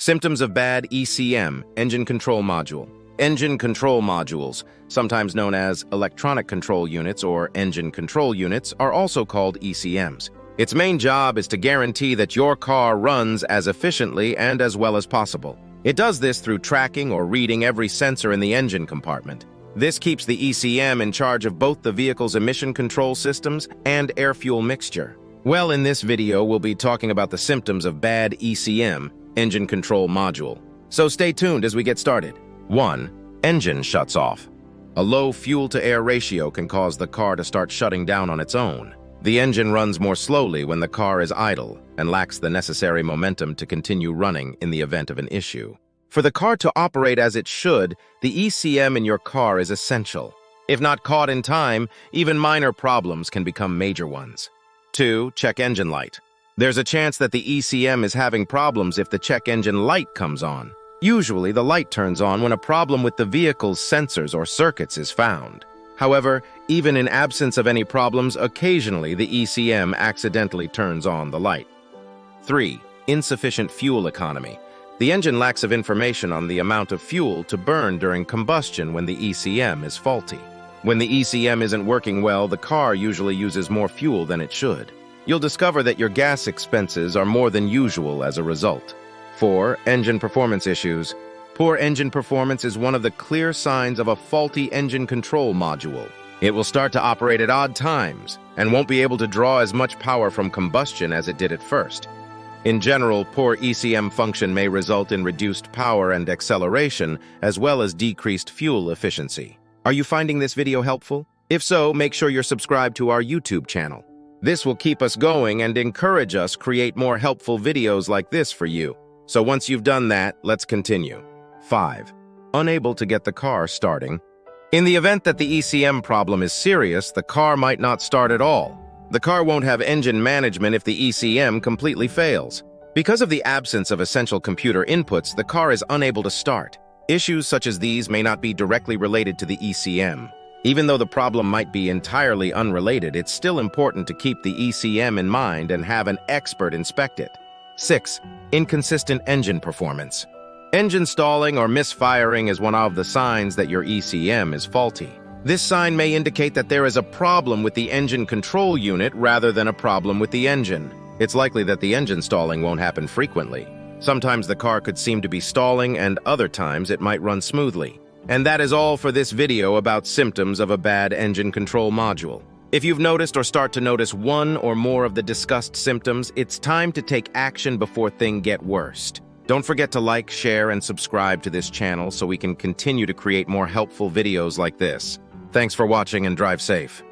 Symptoms of bad ECM, Engine Control Module. Engine control modules, sometimes known as electronic control units or engine control units, are also called ECMs. Its main job is to guarantee that your car runs as efficiently and as well as possible. It does this through tracking or reading every sensor in the engine compartment. This keeps the ECM in charge of both the vehicle's emission control systems and air-fuel mixture. Well, in this video, we'll be talking about the symptoms of bad ECM, Engine Control Module. So stay tuned as we get started. 1. Engine shuts off. A low fuel-to-air ratio can cause the car to start shutting down on its own. The engine runs more slowly when the car is idle and lacks the necessary momentum to continue running in the event of an issue. For the car to operate as it should, the ECM in your car is essential. If not caught in time, even minor problems can become major ones. 2. CheckEngineLight. There's a chance that the ECM is having problems if the CheckEngineLight comes on. Usually, the light turns on when a problem with the vehicle's sensors or circuits is found. However, even in absence of any problems, occasionally the ECM accidentally turns on the light. 3. Insufficient fuel economy. The engine lacks of information on the amount of fuel to burn during combustion when the ECM is faulty. When the ECM isn't working well, the car usually uses more fuel than it should. You'll discover that your gas expenses are more than usual as a result. 4. Engine performance issues. Poor engine performance is one of the clear signs of a faulty engine control module. It will start to operate at odd times and won't be able to draw as much power from combustion as it did at first. In general, poor ECM function may result in reduced power and acceleration, as well as decreased fuel efficiency. Are you finding this video helpful? If so, make sure you're subscribed to our YouTube channel. This will keep us going and encourage us create more helpful videos like this for you. So once you've done that, let's continue. 5. Unable to get the car starting. In the event that the ECM problem is serious, the car might not start at all. The car won't have engine management if the ECM completely fails. Because of the absence of essential computer inputs, the car is unable to start. Issues such as these may not be directly related to the ECM. Even though the problem might be entirely unrelated, it's still important to keep the ECM in mind and have an expert inspect it. 6. Inconsistent engine performance. Engine stalling or misfiring is one of the signs that your ECM is faulty. This sign may indicate that there is a problem with the engine control unit rather than a problem with the engine. It's likely that the engine stalling won't happen frequently. Sometimes the car could seem to be stalling, and other times it might run smoothly. And that is all for this video about symptoms of a bad engine control module. If you've noticed or start to notice one or more of the discussed symptoms, it's time to take action before things get worse. Don't forget to like, share, and subscribe to this channel so we can continue to create more helpful videos like this. Thanks for watching and drive safe.